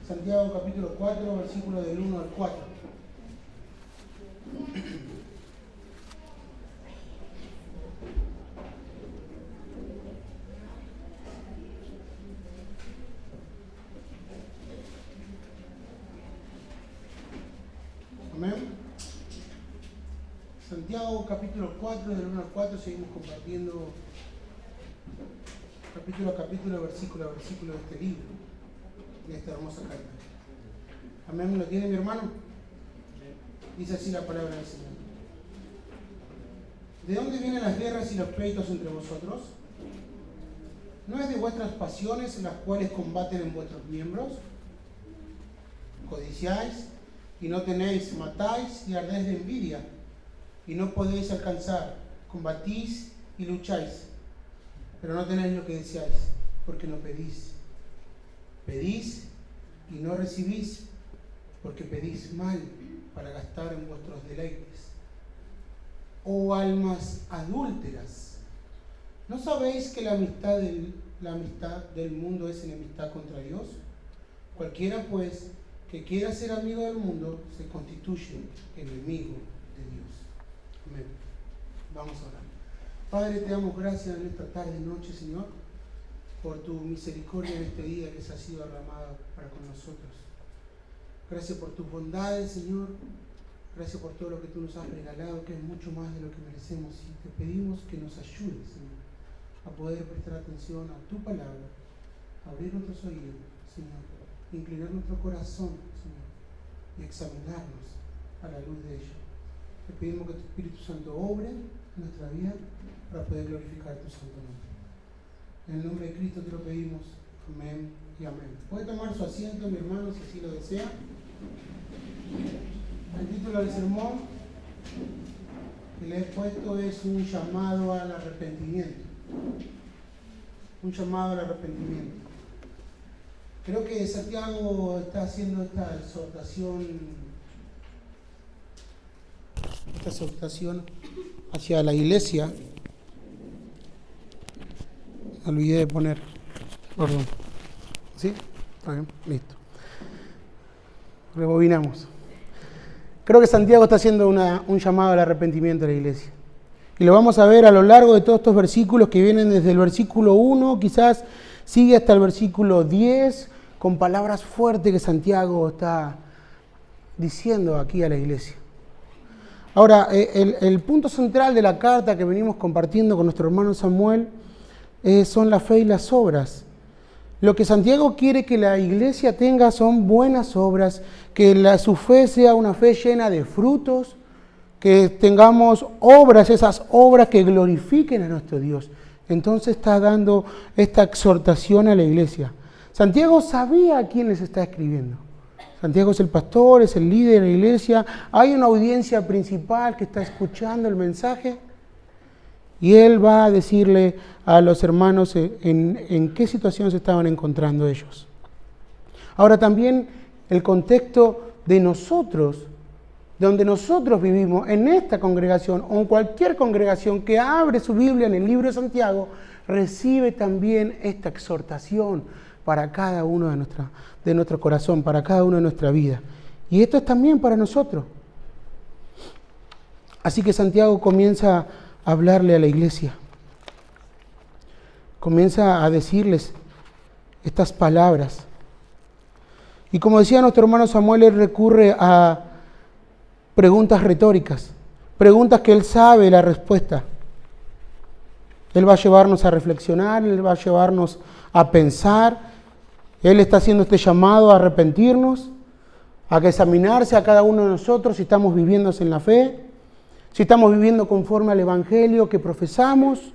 Santiago capítulo 4, versículos del 1 al 4. Amén. Santiago capítulo 4, del 1 al 4, seguimos compartiendo capítulo a capítulo, versículo a versículo de este libro, de esta hermosa carta. Amén. ¿Lo tiene mi hermano? Dice así la palabra del Señor. ¿De dónde vienen las guerras y los pleitos entre vosotros? ¿No es de vuestras pasiones las cuales combaten en vuestros miembros? Codiciáis y no tenéis, matáis y ardéis de envidia y no podéis alcanzar, combatís y lucháis, pero no tenéis lo que deseáis, porque no pedís. Pedís y no recibís, porque pedís mal para gastar en vuestros deleites. Oh almas adúlteras, ¿no sabéis que la amistad del mundo es enemistad contra Dios? Cualquiera pues que quiera ser amigo del mundo se constituye enemigo de Dios. Amén. Vamos a orar. Padre, te damos gracias en esta tarde y noche, Señor, por tu misericordia en este día que se ha sido derramada para con nosotros. Gracias por tus bondades, Señor. Gracias por todo lo que tú nos has regalado, que es mucho más de lo que merecemos. Y te pedimos que nos ayudes, Señor, a poder prestar atención a tu palabra, abrir nuestros oídos, Señor, inclinar nuestro corazón, Señor, y examinarnos a la luz de ello. Te pedimos que tu Espíritu Santo obre en nuestra vida para poder glorificar tu santo nombre. En el nombre de Cristo te lo pedimos. Amén y amén. Puede tomar su asiento, mi hermano, si así lo desea. El título del sermón que le he puesto es un llamado al arrepentimiento. Un llamado al arrepentimiento. Creo que Santiago está haciendo esta exhortación hacia la iglesia. Me olvidé de poner, perdón. ¿Sí? Está bien, listo. Rebobinamos. Creo que Santiago está haciendo un llamado al arrepentimiento de la iglesia. Y lo vamos a ver a lo largo de todos estos versículos que vienen desde el versículo 1, quizás sigue hasta el versículo 10, con palabras fuertes que Santiago está diciendo aquí a la iglesia. Ahora, el punto central de la carta que venimos compartiendo con nuestro hermano Samuel son la fe y las obras. Lo que Santiago quiere que la iglesia tenga son buenas obras, que su fe sea una fe llena de frutos, que tengamos obras, esas obras que glorifiquen a nuestro Dios. Entonces está dando esta exhortación a la iglesia. Santiago sabía a quién les está escribiendo. Santiago es el pastor, es el líder de la iglesia. Hay una audiencia principal que está escuchando el mensaje. Y él va a decirle a los hermanos en qué situación se estaban encontrando ellos. Ahora también el contexto de nosotros, de donde nosotros vivimos, en esta congregación o en cualquier congregación que abre su Biblia en el libro de Santiago, recibe también esta exhortación para cada uno de nuestro corazón, para cada uno de nuestra vida. Y esto es también para nosotros. Así que Santiago comienza a hablarle a la iglesia. Comienza a decirles estas palabras. Y como decía nuestro hermano Samuel, él recurre a preguntas retóricas, preguntas que él sabe la respuesta. Él va a llevarnos a reflexionar, él va a llevarnos a pensar. Él está haciendo este llamado a arrepentirnos, a examinarse a cada uno de nosotros si estamos viviendo en la fe, si estamos viviendo conforme al Evangelio que profesamos.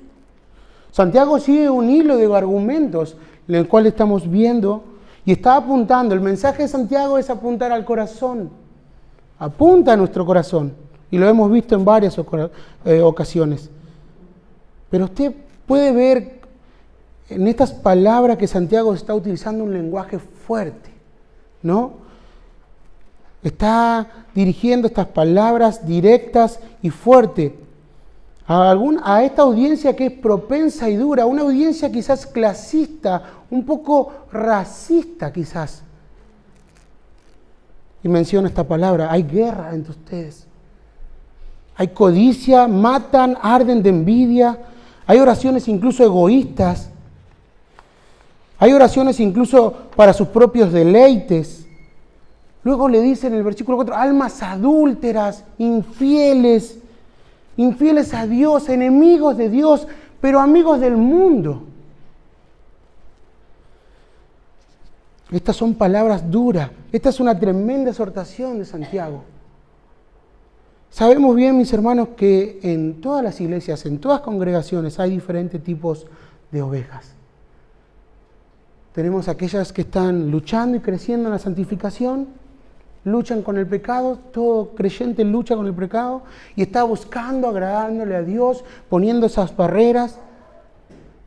Santiago sigue un hilo de argumentos en el cual estamos viendo y está apuntando. El mensaje de Santiago es apuntar al corazón. Apunta a nuestro corazón. Y lo hemos visto en varias ocasiones. Pero usted puede ver en estas palabras que Santiago está utilizando un lenguaje fuerte, ¿no? Está dirigiendo estas palabras directas y fuertes a esta audiencia que es propensa y dura, una audiencia quizás clasista, un poco racista quizás. Y menciona esta palabra: hay guerra entre ustedes. Hay codicia, matan, arden de envidia. Hay oraciones incluso egoístas. Hay oraciones incluso para sus propios deleites. Luego le dice en el versículo 4, almas adúlteras, infieles a Dios, enemigos de Dios, pero amigos del mundo. Estas son palabras duras. Esta es una tremenda exhortación de Santiago. Sabemos bien, mis hermanos, que en todas las iglesias, en todas las congregaciones, hay diferentes tipos de ovejas. Tenemos aquellas que están luchando y creciendo en la santificación, luchan con el pecado, todo creyente lucha con el pecado y está buscando, agradándole a Dios, poniendo esas barreras.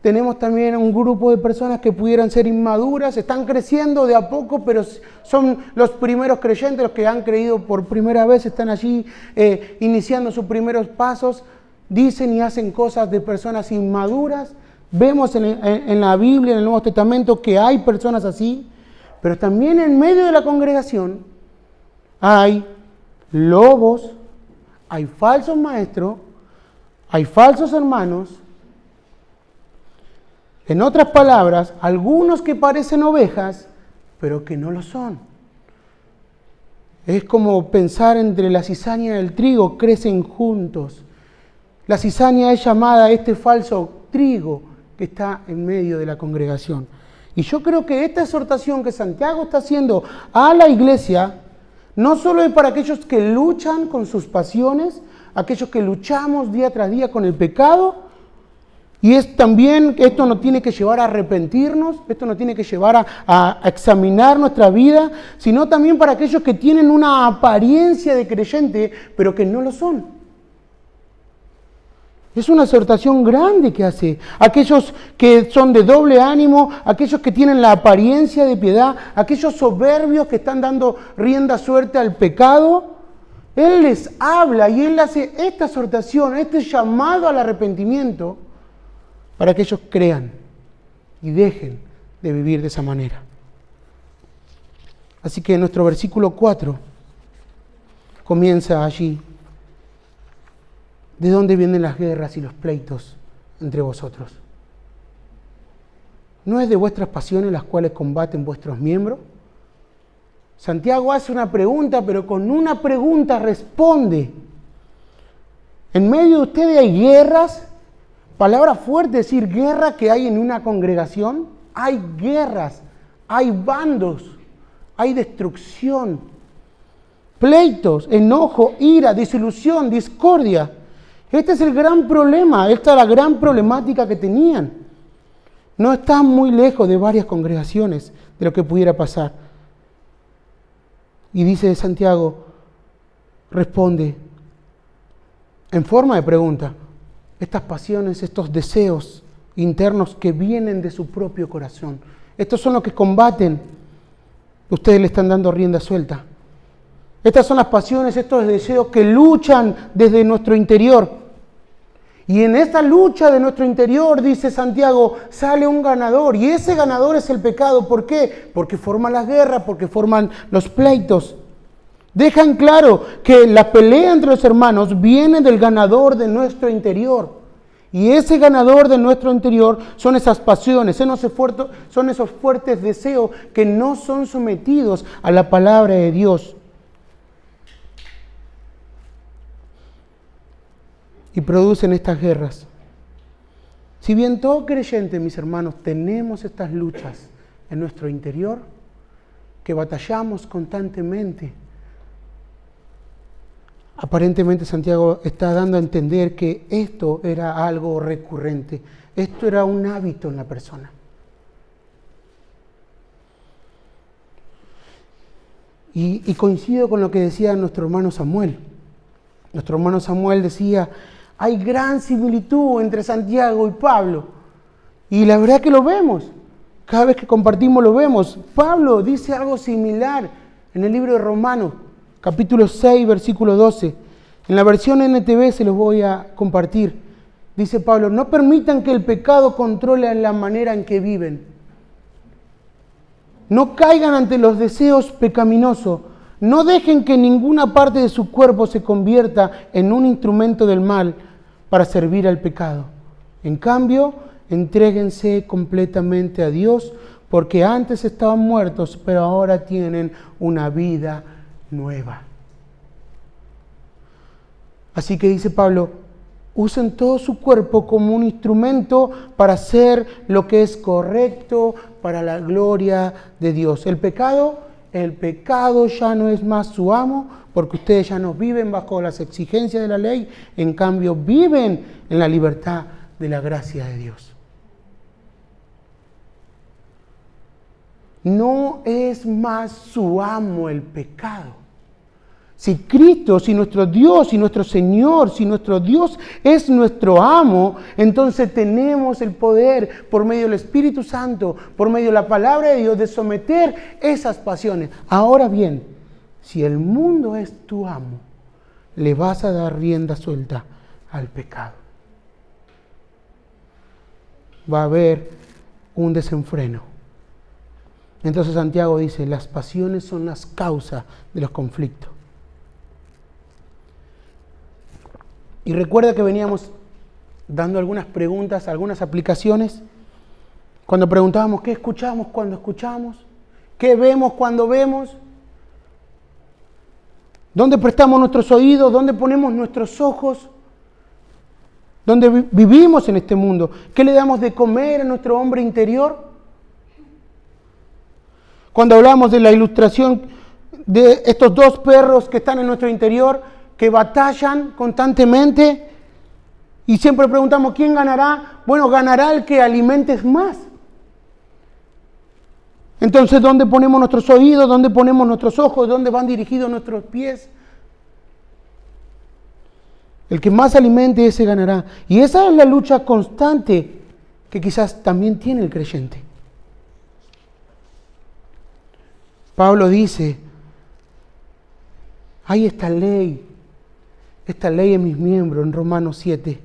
Tenemos también un grupo de personas que pudieran ser inmaduras, están creciendo de a poco, pero son los primeros creyentes, los que han creído por primera vez, están allí iniciando sus primeros pasos, dicen y hacen cosas de personas inmaduras. Vemos en la Biblia, en el Nuevo Testamento, que hay personas así, pero también en medio de la congregación hay lobos, hay falsos maestros, hay falsos hermanos. En otras palabras, algunos que parecen ovejas, pero que no lo son. Es como pensar entre la cizaña y el trigo, crecen juntos. La cizaña es llamada este falso trigo que está en medio de la congregación. Y yo creo que esta exhortación que Santiago está haciendo a la iglesia, no solo es para aquellos que luchan con sus pasiones, aquellos que luchamos día tras día con el pecado, y es también que esto nos tiene que llevar a arrepentirnos, esto nos tiene que llevar a examinar nuestra vida, sino también para aquellos que tienen una apariencia de creyente, pero que no lo son. Es una exhortación grande que hace. Aquellos que son de doble ánimo, aquellos que tienen la apariencia de piedad, aquellos soberbios que están dando rienda suelta al pecado, Él les habla y Él hace esta exhortación, este llamado al arrepentimiento, para que ellos crean y dejen de vivir de esa manera. Así que nuestro versículo 4 comienza allí. ¿De dónde vienen las guerras y los pleitos entre vosotros? ¿No es de vuestras pasiones las cuales combaten vuestros miembros? Santiago hace una pregunta, pero con una pregunta responde. En medio de ustedes hay guerras. Palabra fuerte decir guerra que hay en una congregación. Hay guerras, hay bandos, hay destrucción, pleitos, enojo, ira, desilusión, discordia. Este es el gran problema, esta es la gran problemática que tenían. No están muy lejos de varias congregaciones de lo que pudiera pasar. Y dice Santiago, responde en forma de pregunta. Estas pasiones, estos deseos internos que vienen de su propio corazón. Estos son los que combaten. Ustedes le están dando rienda suelta. Estas son las pasiones, estos deseos que luchan desde nuestro interior. Y en esta lucha de nuestro interior, dice Santiago, sale un ganador. Y ese ganador es el pecado. ¿Por qué? Porque forman las guerras, porque forman los pleitos. Dejan claro que la pelea entre los hermanos viene del ganador de nuestro interior. Y ese ganador de nuestro interior son esas pasiones, son esos fuertes deseos que no son sometidos a la palabra de Dios. Y producen estas guerras. Si bien todo creyente, mis hermanos, tenemos estas luchas en nuestro interior, que batallamos constantemente, aparentemente Santiago está dando a entender que esto era algo recurrente, esto era un hábito en la persona. Y coincido con lo que decía nuestro hermano Samuel. Nuestro hermano Samuel decía, hay gran similitud entre Santiago y Pablo. Y la verdad que lo vemos. Cada vez que compartimos lo vemos. Pablo dice algo similar en el libro de Romanos, capítulo 6, versículo 12. En la versión NTV se los voy a compartir. dice Pablo, no permitan que el pecado controle la manera en que viven. No caigan ante los deseos pecaminosos. No dejen que ninguna parte de su cuerpo se convierta en un instrumento del mal para servir al pecado. En cambio, entréguense completamente a Dios, porque antes estaban muertos, pero ahora tienen una vida nueva. Así que dice Pablo, usen todo su cuerpo como un instrumento para hacer lo que es correcto para la gloria de Dios. El pecado ya no es más su amo, porque ustedes ya no viven bajo las exigencias de la ley, en cambio viven en la libertad de la gracia de Dios. No es más su amo el pecado. Si Cristo, si nuestro Dios, si nuestro Señor, si nuestro Dios es nuestro amo, entonces tenemos el poder por medio del Espíritu Santo, por medio de la palabra de Dios, de someter esas pasiones. Ahora bien, si el mundo es tu amo, le vas a dar rienda suelta al pecado. Va a haber un desenfreno. Entonces Santiago dice, las pasiones son las causas de los conflictos. Y recuerda que veníamos dando algunas preguntas, algunas aplicaciones, cuando preguntábamos qué escuchamos cuando escuchamos, qué vemos cuando vemos, dónde prestamos nuestros oídos, dónde ponemos nuestros ojos, dónde vivimos en este mundo, qué le damos de comer a nuestro hombre interior. Cuando hablamos de la ilustración de estos dos perros que están en nuestro interior, que batallan constantemente, y siempre preguntamos, ¿quién ganará? Bueno, ganará el que alimentes más. Entonces, ¿dónde ponemos nuestros oídos? ¿Dónde ponemos nuestros ojos? ¿Dónde van dirigidos nuestros pies? El que más alimente, ese ganará. Y esa es la lucha constante que quizás también tiene el creyente. Pablo dice, hay esta ley en mis miembros, en Romanos 7.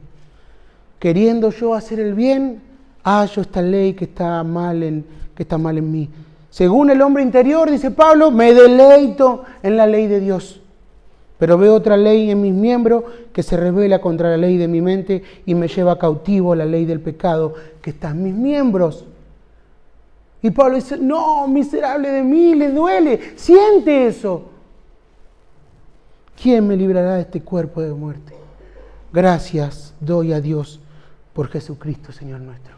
Queriendo yo hacer el bien, hallo esta ley que está mal en mí. Según el hombre interior, dice Pablo, me deleito en la ley de Dios. Pero veo otra ley en mis miembros que se revela contra la ley de mi mente y me lleva cautivo la ley del pecado que está en mis miembros. Y Pablo dice, no, miserable de mí, le duele, siente eso. ¿Quién me librará de este cuerpo de muerte? Gracias doy a Dios por Jesucristo, Señor nuestro.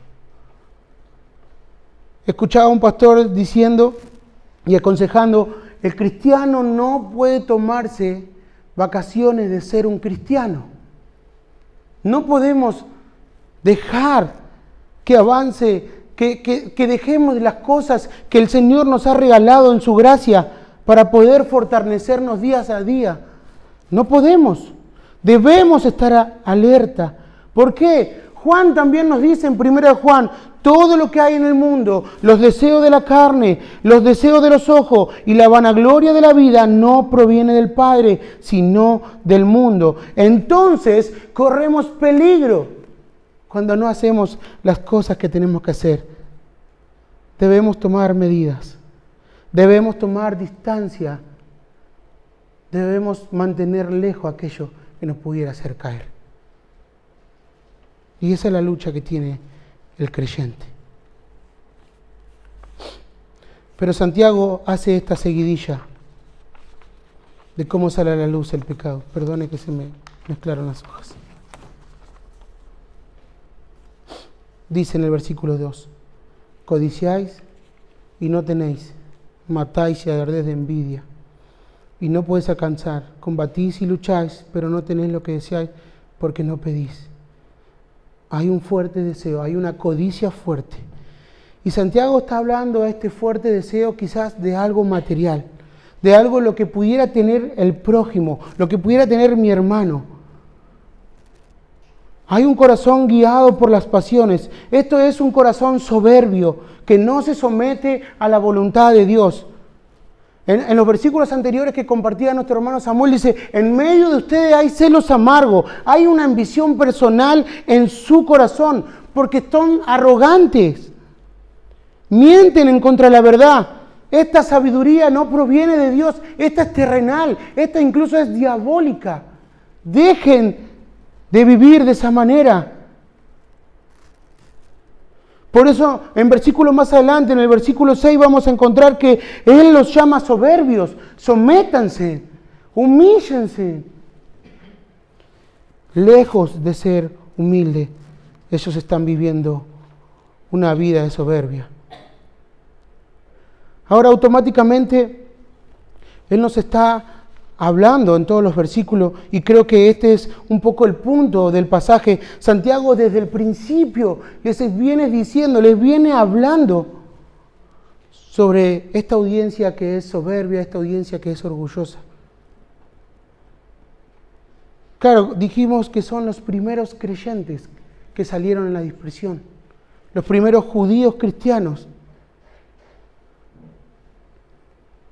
Escuchaba a un pastor diciendo y aconsejando, el cristiano no puede tomarse vacaciones de ser un cristiano. No podemos dejar que avance, que dejemos las cosas que el Señor nos ha regalado en su gracia para poder fortalecernos día a día. No podemos. Debemos estar alerta. ¿Por qué? Juan también nos dice en 1 Juan, todo lo que hay en el mundo, los deseos de la carne, los deseos de los ojos y la vanagloria de la vida no proviene del Padre, sino del mundo. Entonces corremos peligro cuando no hacemos las cosas que tenemos que hacer. Debemos tomar medidas, debemos tomar distancia, debemos mantener lejos aquello que nos pudiera hacer caer. Y esa es la lucha que tiene el creyente. Pero Santiago hace esta seguidilla de cómo sale a la luz el pecado. Perdone que se me mezclaron las hojas. Dice en el versículo 2, codiciáis y no tenéis, matáis y ardéis de envidia y no podéis alcanzar, combatís y lucháis, pero no tenéis lo que deseáis porque no pedís. Hay un fuerte deseo, hay una codicia fuerte. Y Santiago está hablando de este fuerte deseo quizás de algo material, de algo lo que pudiera tener el prójimo, lo que pudiera tener mi hermano. Hay un corazón guiado por las pasiones. Esto es un corazón soberbio que no se somete a la voluntad de Dios. En los versículos anteriores que compartía nuestro hermano Samuel dice, en medio de ustedes hay celos amargos, hay una ambición personal en su corazón, porque son arrogantes, mienten en contra de la verdad. Esta sabiduría no proviene de Dios, esta es terrenal, esta incluso es diabólica. Dejen de vivir de esa manera. Por eso, en versículo más adelante, en el versículo 6, vamos a encontrar que Él los llama soberbios. Sométanse, humíllense. Lejos de ser humildes, ellos están viviendo una vida de soberbia. Ahora, automáticamente, Él nos está hablando en todos los versículos, y creo que este es un poco el punto del pasaje. Santiago desde el principio les viene diciendo, les viene hablando sobre esta audiencia que es soberbia, esta audiencia que es orgullosa. Claro, dijimos que son los primeros creyentes que salieron en la dispersión, los primeros judíos cristianos.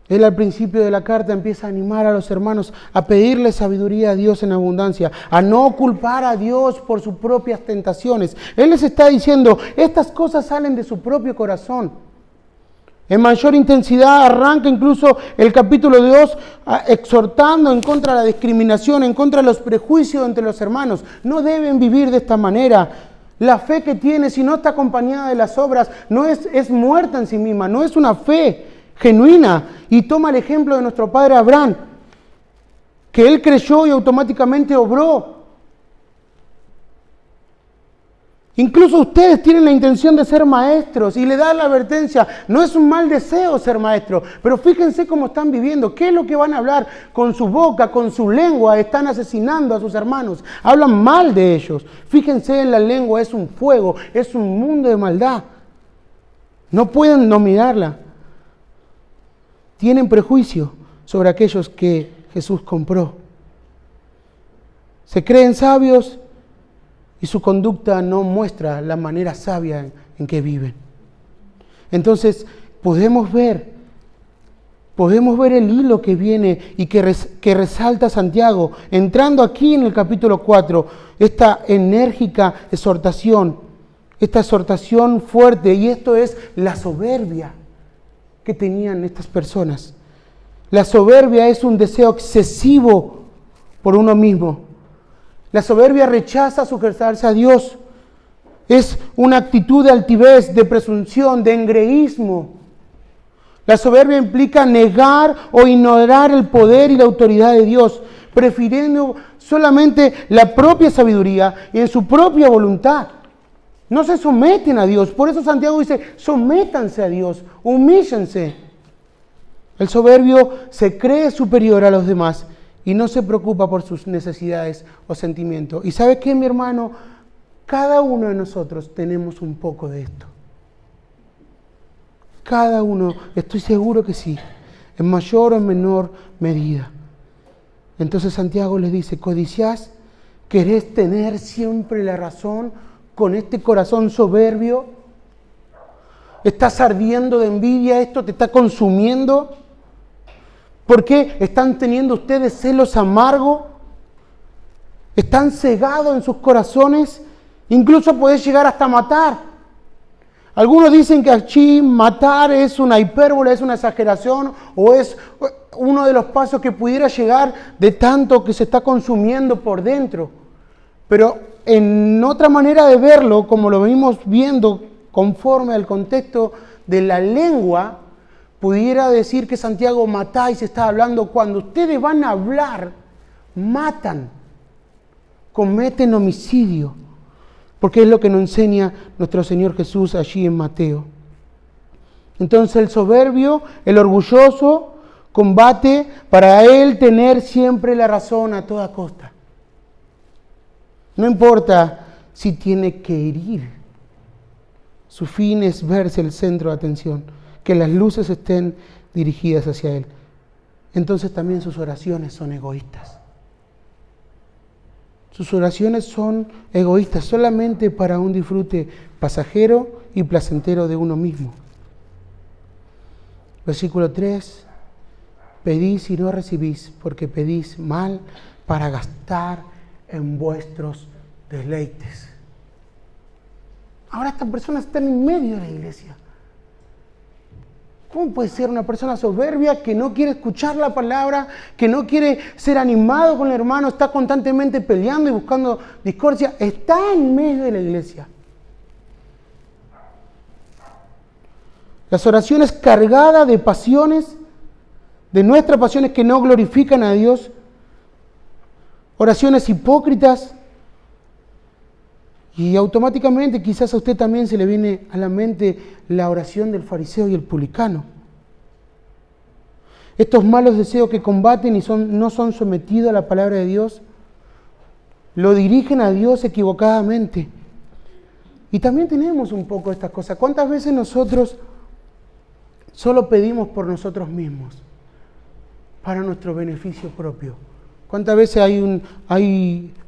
Él al principio de la carta empieza a animar a los hermanos a pedirle sabiduría a Dios en abundancia, a no culpar a Dios por sus propias tentaciones. Él les está diciendo, estas cosas salen de su propio corazón. En mayor intensidad arranca incluso el capítulo 2 exhortando en contra de la discriminación, en contra de los prejuicios entre los hermanos. No deben vivir de esta manera. La fe que tiene, si no está acompañada de las obras, no es muerta en sí misma, no es una fe genuina. Y toma el ejemplo de nuestro padre Abraham, que él creyó y automáticamente obró. Incluso ustedes tienen la intención de ser maestros y le dan la advertencia, no es un mal deseo ser maestro, pero fíjense cómo están viviendo, qué es lo que van a hablar con su boca, con su lengua. Están asesinando a sus hermanos, hablan mal de ellos. Fíjense en la lengua, es un fuego, es un mundo de maldad. No pueden dominarla. Tienen prejuicio sobre aquellos que Jesús compró. Se creen sabios y su conducta no muestra la manera sabia en que viven. Entonces podemos ver el hilo que viene y que resalta Santiago, entrando aquí en el capítulo 4, esta enérgica exhortación, esta exhortación fuerte, y esto es la soberbia que tenían estas personas. La soberbia es un deseo excesivo por uno mismo. La soberbia rechaza sujetarse a Dios. Es una actitud de altivez, de presunción, de engreísmo. La soberbia implica negar o ignorar el poder y la autoridad de Dios, prefiriendo solamente la propia sabiduría y en su propia voluntad. No se someten a Dios. Por eso Santiago dice, sométanse a Dios, humíllense. El soberbio se cree superior a los demás y no se preocupa por sus necesidades o sentimientos. ¿Y sabe qué, mi hermano? Cada uno de nosotros tenemos un poco de esto. Cada uno, estoy seguro que sí, en mayor o en menor medida. Entonces Santiago les dice, ¿codiciás? ¿Querés tener siempre la razón con este corazón soberbio? ¿Estás ardiendo de envidia? ¿Esto te está consumiendo? ¿Por qué están teniendo ustedes celos amargos? ¿Están cegados en sus corazones? Incluso podés llegar hasta matar. Algunos dicen que allí matar es una hipérbole, es una exageración, o es uno de los pasos que pudiera llegar de tanto que se está consumiendo por dentro. Pero en otra manera de verlo, como lo venimos viendo conforme al contexto de la lengua, pudiera decir que Santiago matáis, está hablando cuando ustedes van a hablar, matan, cometen homicidio, porque es lo que nos enseña nuestro Señor Jesús allí en Mateo. Entonces el soberbio, el orgulloso, combate para él tener siempre la razón a toda costa. No importa si tiene que herir. Su fin es verse el centro de atención, que las luces estén dirigidas hacia él. Entonces también sus oraciones son egoístas. Sus oraciones son egoístas, solamente para un disfrute pasajero y placentero de uno mismo. Versículo 3. pedís y no recibís, porque pedís mal para gastar en vuestros deleites. Ahora estas personas están en medio de la iglesia. ¿Cómo puede ser una persona soberbia que no quiere escuchar la palabra, que no quiere ser animado con el hermano, está constantemente peleando y buscando discordia? Está en medio de la iglesia. Las oraciones cargadas de pasiones, de nuestras pasiones que no glorifican a Dios, oraciones hipócritas, y automáticamente quizás a usted también se le viene a la mente la oración del fariseo y el publicano. Estos malos deseos que combaten y no son sometidos a la palabra de Dios, lo dirigen a Dios equivocadamente. Y también tenemos un poco estas cosas. ¿Cuántas veces nosotros solo pedimos por nosotros mismos, para nuestro beneficio propio? ¿Cuántas veces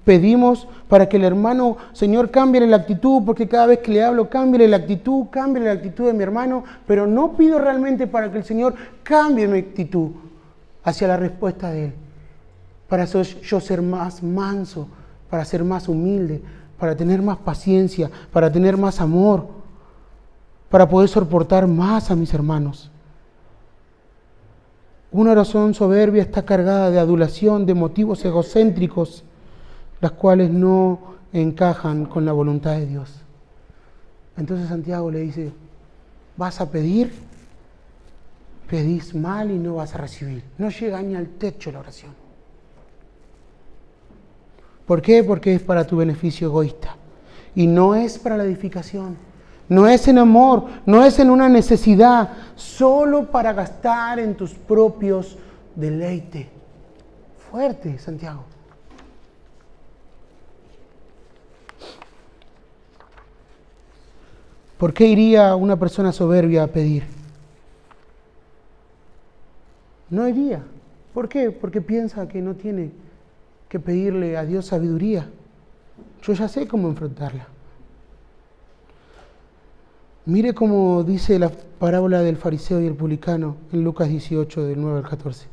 pedimos para que el hermano, Señor, cambie la actitud, porque cada vez que le hablo, cambie la actitud de mi hermano, pero no pido realmente para que el Señor cambie mi actitud hacia la respuesta de Él, para yo ser más manso, para ser más humilde, para tener más paciencia, para tener más amor, para poder soportar más a mis hermanos? Una oración soberbia está cargada de adulación, de motivos egocéntricos, las cuales no encajan con la voluntad de Dios. Entonces Santiago le dice, vas a pedir, pedís mal y no vas a recibir. No llega ni al techo la oración. ¿Por qué? Porque es para tu beneficio egoísta y no es para la edificación. No es en amor, no es en una necesidad, solo para gastar en tus propios deleites. Fuerte, Santiago. ¿Por qué iría una persona soberbia a pedir? No iría. ¿Por qué? Porque piensa que no tiene que pedirle a Dios sabiduría. Yo ya sé cómo enfrentarla. Mire cómo dice la parábola del fariseo y el publicano en Lucas 18, del 9 al 14.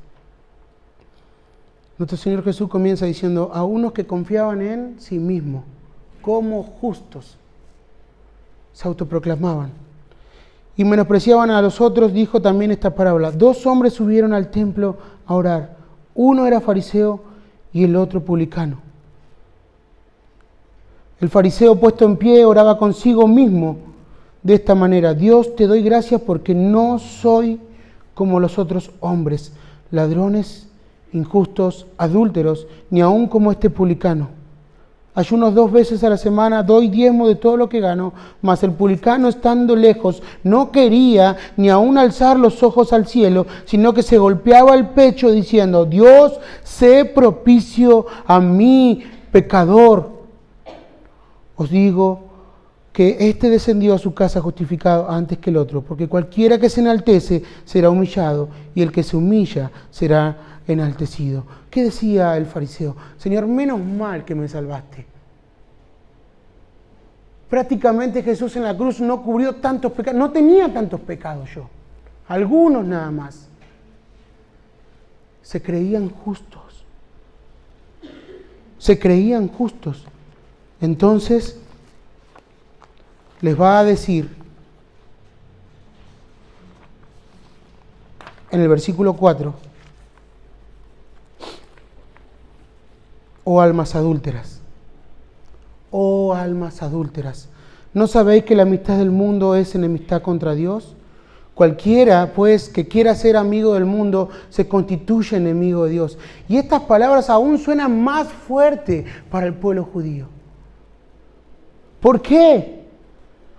Nuestro Señor Jesús comienza diciendo, a unos que confiaban en sí mismos, como justos, se autoproclamaban, y menospreciaban a los otros, dijo también esta parábola. 2 hombres subieron al templo a orar. Uno era fariseo y el otro publicano. El fariseo, puesto en pie, oraba consigo mismo de esta manera: Dios, te doy gracias porque no soy como los otros hombres, ladrones, injustos, adúlteros, ni aun como este publicano. Ayuno 2 veces a la semana, doy diezmo de todo lo que gano, mas el publicano, estando lejos, no quería ni aun alzar los ojos al cielo, sino que se golpeaba el pecho diciendo: Dios, sé propicio a mí, pecador. Os digo que éste descendió a su casa justificado antes que el otro, porque cualquiera que se enaltece será humillado, y el que se humilla será enaltecido. ¿Qué decía el fariseo? Señor, menos mal que me salvaste. Prácticamente Jesús en la cruz no cubrió tantos pecados, no tenía tantos pecados yo, algunos nada más. Se creían justos. Se creían justos. Entonces les va a decir en el versículo 4: oh almas adúlteras, oh almas adúlteras, ¿no sabéis que la amistad del mundo es enemistad contra Dios? Cualquiera, pues, que quiera ser amigo del mundo, se constituye enemigo de Dios. Y estas palabras aún suenan más fuerte para el pueblo judío. ¿Por qué?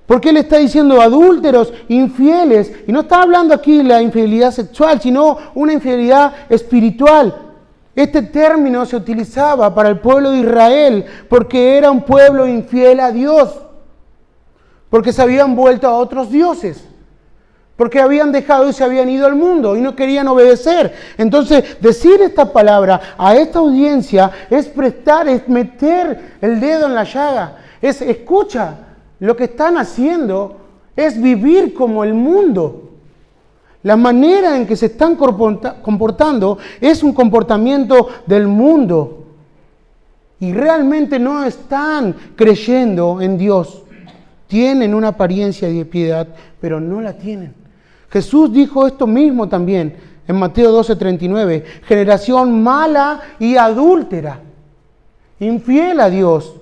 Porque él está diciendo adúlteros, infieles, y no está hablando aquí de la infidelidad sexual, sino una infidelidad espiritual. Este término se utilizaba para el pueblo de Israel porque era un pueblo infiel a Dios, porque se habían vuelto a otros dioses, porque habían dejado y se habían ido al mundo y no querían obedecer. Entonces, decir esta palabra a esta audiencia es meter el dedo en la llaga, escucha. Lo que están haciendo es vivir como el mundo. La manera en que se están comportando es un comportamiento del mundo. Y realmente no están creyendo en Dios. Tienen una apariencia de piedad, pero no la tienen. Jesús dijo esto mismo también en Mateo 12:39. Generación mala y adúltera, infiel a Dios.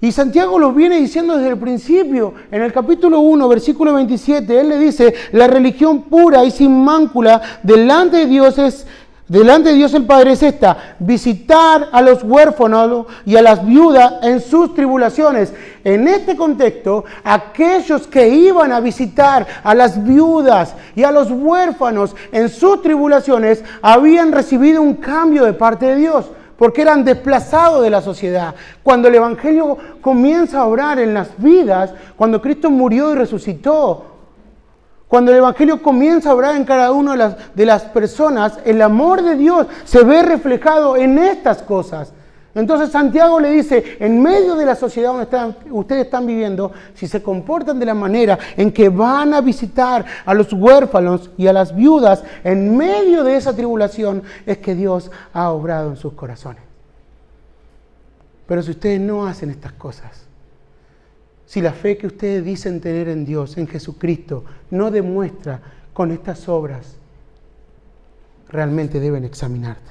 Y Santiago lo viene diciendo desde el principio. En el capítulo 1, versículo 27, él le dice, la religión pura y sin mácula delante de Dios el Padre es esta: visitar a los huérfanos y a las viudas en sus tribulaciones. En este contexto, aquellos que iban a visitar a las viudas y a los huérfanos en sus tribulaciones habían recibido un cambio de parte de Dios, porque eran desplazados de la sociedad. Cuando el Evangelio comienza a obrar en las vidas, cuando Cristo murió y resucitó, cuando el Evangelio comienza a obrar en cada una de las personas, el amor de Dios se ve reflejado en estas cosas. Entonces Santiago le dice, en medio de la sociedad donde ustedes están viviendo, si se comportan de la manera en que van a visitar a los huérfanos y a las viudas, en medio de esa tribulación, es que Dios ha obrado en sus corazones. Pero si ustedes no hacen estas cosas, si la fe que ustedes dicen tener en Dios, en Jesucristo, no demuestra con estas obras, realmente deben examinarte.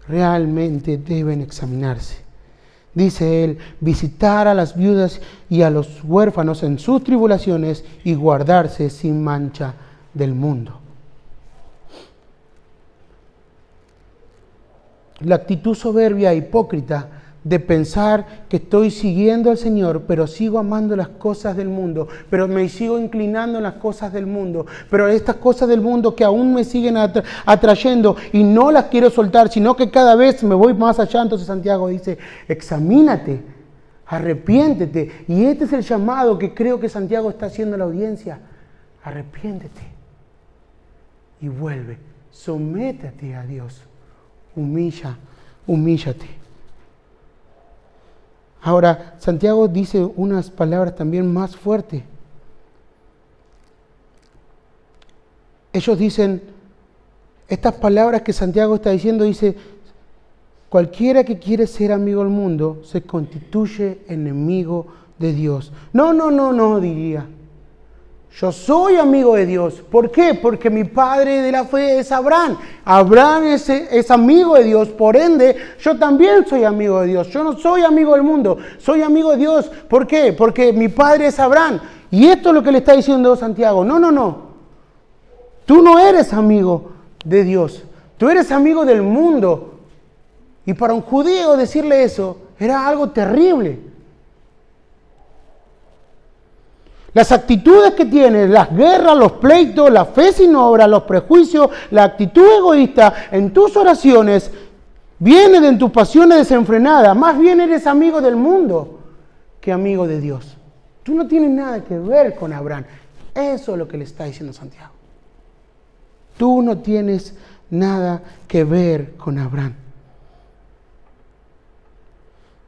Realmente deben examinarse. Dice él, visitar a las viudas y a los huérfanos en sus tribulaciones y guardarse sin mancha del mundo. La actitud soberbia e hipócrita de pensar que estoy siguiendo al Señor, pero sigo amando las cosas del mundo, pero me sigo inclinando en las cosas del mundo, pero estas cosas del mundo que aún me siguen atrayendo y no las quiero soltar, sino que cada vez me voy más allá. Entonces Santiago dice, examínate, arrepiéntete. Y este es el llamado que creo que Santiago está haciendo a la audiencia. Arrepiéntete y vuelve, sométate a Dios, humíllate. Ahora, Santiago dice unas palabras también más fuertes. Ellos dicen, estas palabras que Santiago está diciendo, dice, cualquiera que quiere ser amigo del mundo se constituye enemigo de Dios. No, diría. Yo soy amigo de Dios. ¿Por qué? Porque mi padre de la fe es Abraham. Abraham es amigo de Dios. Por ende, yo también soy amigo de Dios. Yo no soy amigo del mundo. Soy amigo de Dios. ¿Por qué? Porque mi padre es Abraham. Y esto es lo que le está diciendo Santiago. No. Tú no eres amigo de Dios. Tú eres amigo del mundo. Y para un judío decirle eso era algo terrible. Las actitudes que tienes, las guerras, los pleitos, la fe sin obra, los prejuicios, la actitud egoísta en tus oraciones, viene de tus pasiones desenfrenadas. Más bien eres amigo del mundo que amigo de Dios. Tú no tienes nada que ver con Abraham. Eso es lo que le está diciendo Santiago. Tú no tienes nada que ver con Abraham.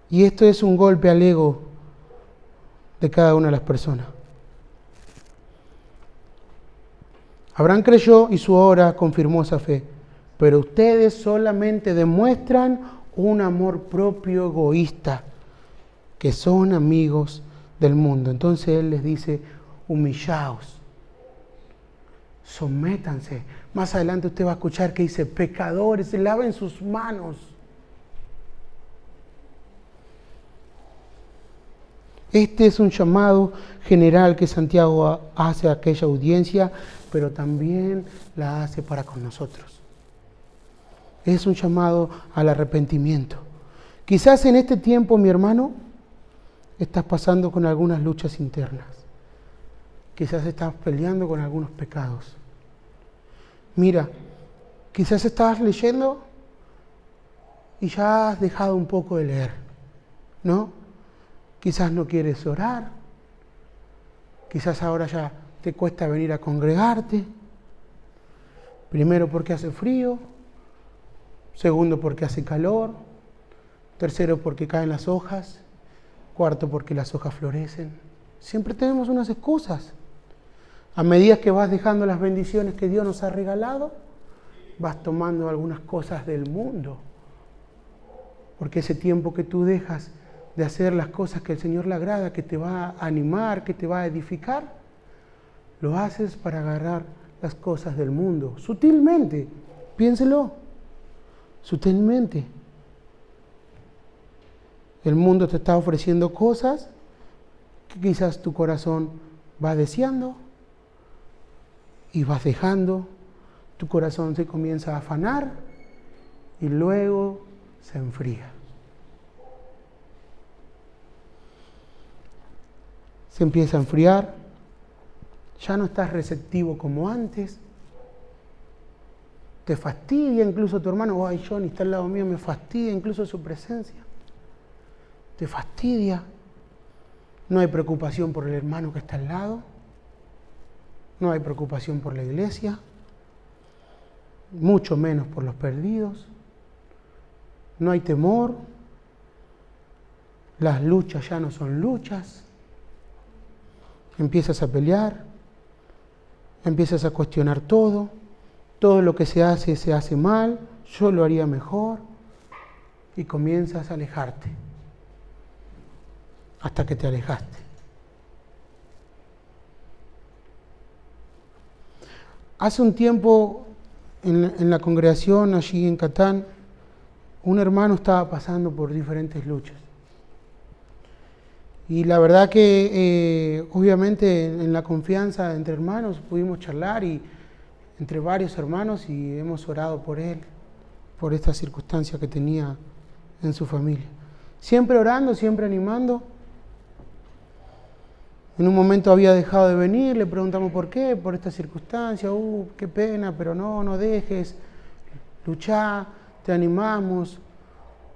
Y esto es un golpe al ego de cada una de las personas. Abraham creyó y su obra confirmó esa fe, pero ustedes solamente demuestran un amor propio egoísta, que son amigos del mundo. Entonces él les dice, humillaos, sométanse. Más adelante usted va a escuchar que dice, pecadores, laven sus manos. Este es un llamado general que Santiago hace a aquella audiencia, pero también la hace para con nosotros. Es un llamado al arrepentimiento. Quizás en este tiempo, mi hermano, estás pasando con algunas luchas internas. Quizás estás peleando con algunos pecados. Mira, quizás estás leyendo y ya has dejado un poco de leer, ¿no? Quizás no quieres orar. Quizás ahora ya te cuesta venir a congregarte. Primero porque hace frío. Segundo porque hace calor. Tercero porque caen las hojas. Cuarto porque las hojas florecen. Siempre tenemos unas excusas. A medida que vas dejando las bendiciones que Dios nos ha regalado, vas tomando algunas cosas del mundo. Porque ese tiempo que tú dejas de hacer las cosas que el Señor le agrada, que te va a animar, que te va a edificar, lo haces para agarrar las cosas del mundo. Sutilmente, piénselo, sutilmente. El mundo te está ofreciendo cosas que quizás tu corazón va deseando y vas dejando, tu corazón se comienza a afanar y luego se enfría. Se empieza a enfriar, ya no estás receptivo como antes, te fastidia incluso tu hermano, ay, Johnny está al lado mío, me fastidia incluso su presencia, te fastidia, no hay preocupación por el hermano que está al lado, no hay preocupación por la iglesia, mucho menos por los perdidos, no hay temor, las luchas ya no son luchas, empiezas a pelear, empiezas a cuestionar todo lo que se hace mal, yo lo haría mejor, y comienzas a alejarte, hasta que te alejaste. Hace un tiempo, en la congregación allí en Catán, un hermano estaba pasando por diferentes luchas. Y la verdad que obviamente en la confianza entre hermanos pudimos charlar y entre varios hermanos y hemos orado por él, por esta circunstancia que tenía en su familia. Siempre orando, siempre animando. En un momento había dejado de venir, le preguntamos por qué, por esta circunstancia, qué pena, pero no dejes, luchá, te animamos.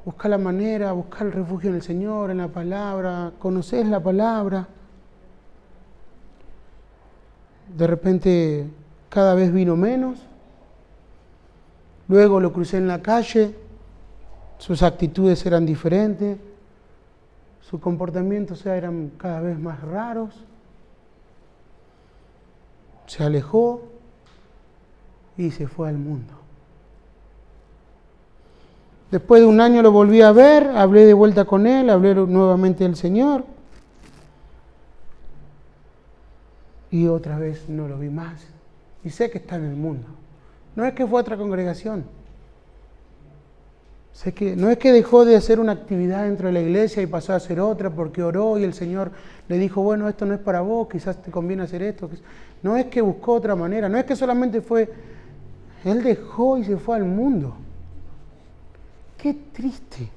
Busca la manera, busca el refugio en el Señor, en la palabra, conoces la palabra. De repente cada vez vino menos. Luego lo crucé en la calle, sus actitudes eran diferentes, sus comportamientos eran cada vez más raros. Se alejó y se fue al mundo. Después de un año lo volví a ver, hablé de vuelta con él, hablé nuevamente del Señor. Y otra vez no lo vi más. Y sé que está en el mundo. No es que fue a otra congregación. No es que dejó de hacer una actividad dentro de la iglesia y pasó a hacer otra porque oró y el Señor le dijo, bueno, esto no es para vos, quizás te conviene hacer esto. No es que buscó otra manera, no es que solamente fue, él dejó y se fue al mundo. Qué triste.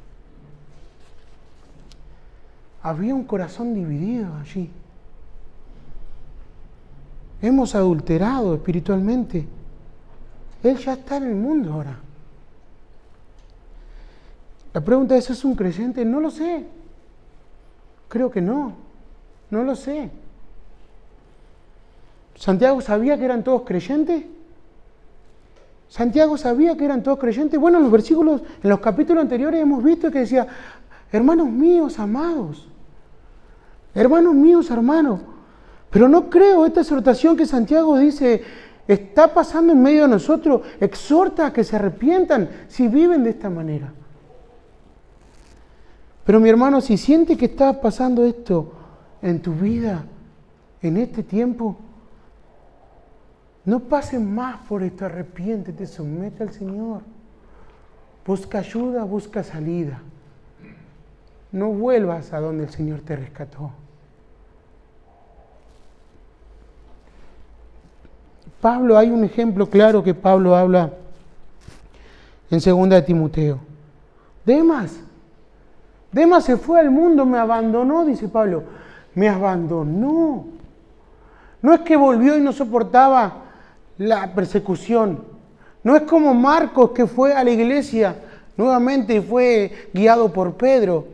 Había un corazón dividido allí. Hemos adulterado espiritualmente. Él ya está en el mundo ahora. La pregunta es, ¿es un creyente? No lo sé. Creo que no. No lo sé. ¿Santiago sabía que eran todos creyentes? ¿Santiago sabía que eran todos creyentes? Bueno, en los versículos, en los capítulos anteriores hemos visto que decía, hermanos míos amados, hermanos míos hermanos, pero no creo esta exhortación que Santiago dice, está pasando en medio de nosotros, exhorta a que se arrepientan si viven de esta manera. Pero mi hermano, si sientes que está pasando esto en tu vida, en este tiempo, no pases más por esto, arrepiéntete, somete al Señor. Busca ayuda, busca salida. No vuelvas a donde el Señor te rescató. Pablo, hay un ejemplo claro que Pablo habla en 2 de Timoteo. Demas se fue al mundo, me abandonó, dice Pablo. Me abandonó. No es que volvió y no soportaba la persecución. No es como Marcos, que fue a la iglesia nuevamente y fue guiado por Pedro.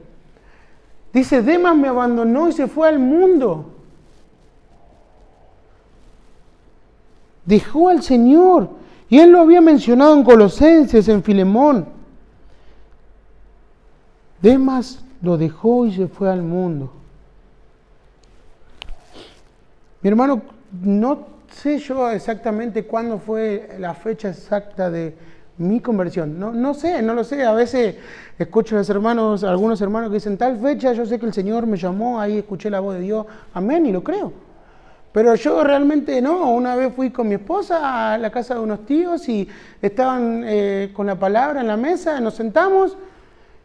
Dice, Demas me abandonó y se fue al mundo. Dejó al Señor. Y él lo había mencionado en Colosenses, en Filemón. Demas lo dejó y se fue al mundo. Mi hermano, no sé yo exactamente cuándo fue la fecha exacta de mi conversión. No lo sé. A veces escucho a los hermanos, algunos hermanos que dicen tal fecha, yo sé que el Señor me llamó, ahí escuché la voz de Dios. Amén, y lo creo. Pero yo realmente no. Una vez fui con mi esposa a la casa de unos tíos y estaban con la palabra en la mesa, nos sentamos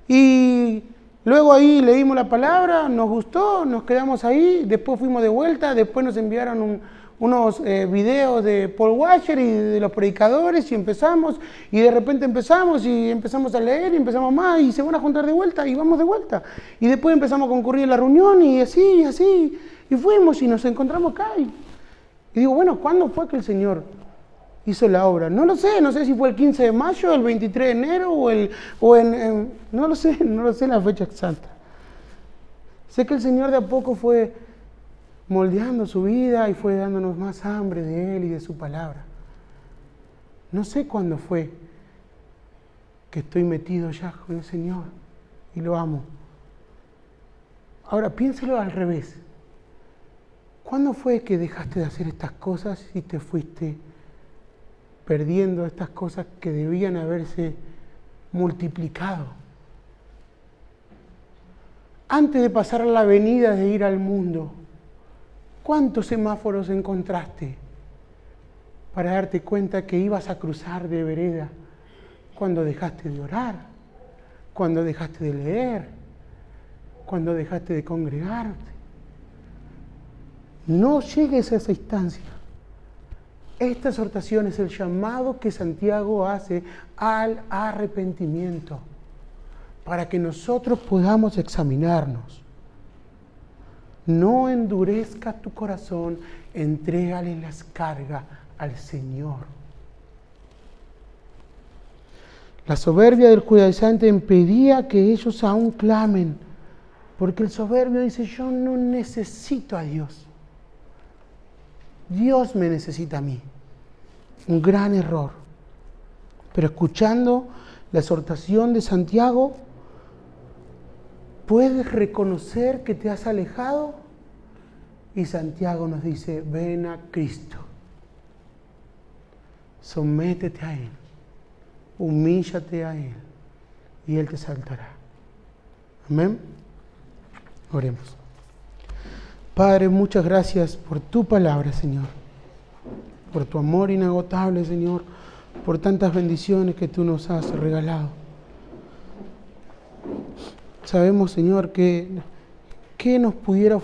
y luego ahí leímos la palabra, nos gustó, nos quedamos ahí, después fuimos de vuelta, después nos enviaron unos videos de Paul Washer y de los predicadores y empezamos, y de repente empezamos a leer y empezamos más y se van a juntar de vuelta y vamos de vuelta. Y después empezamos a concurrir a la reunión y así, y fuimos y nos encontramos acá. Y digo, bueno, ¿cuándo fue que el Señor hizo la obra? No lo sé si fue el 15 de mayo, el 23 de enero no lo sé la fecha exacta. Sé que el Señor de a poco fue moldeando su vida y fue dándonos más hambre de Él y de su palabra. No sé cuándo fue que estoy metido ya con el Señor y lo amo. Ahora piénselo al revés. ¿Cuándo fue que dejaste de hacer estas cosas y te fuiste perdiendo estas cosas que debían haberse multiplicado? Antes de pasar a la avenida de ir al mundo, ¿cuántos semáforos encontraste para darte cuenta que ibas a cruzar de vereda cuando dejaste de orar, cuando dejaste de leer, cuando dejaste de congregarte? No llegues a esa instancia. Esta exhortación es el llamado que Santiago hace al arrepentimiento, para que nosotros podamos examinarnos. No endurezcas tu corazón, entrégale las cargas al Señor. La soberbia del judaizante impedía que ellos aún clamen, porque el soberbio dice, yo no necesito a Dios. Dios me necesita a mí. Un gran error. Pero escuchando la exhortación de Santiago, puedes reconocer que te has alejado y Santiago nos dice, ven a Cristo. Sométete a Él. Humíllate a Él y Él te saltará. Amén. Oremos. Padre, muchas gracias por tu palabra, Señor, por tu amor inagotable, Señor, por tantas bendiciones que tú nos has regalado. Sabemos, Señor, que nos pudiera ofrecer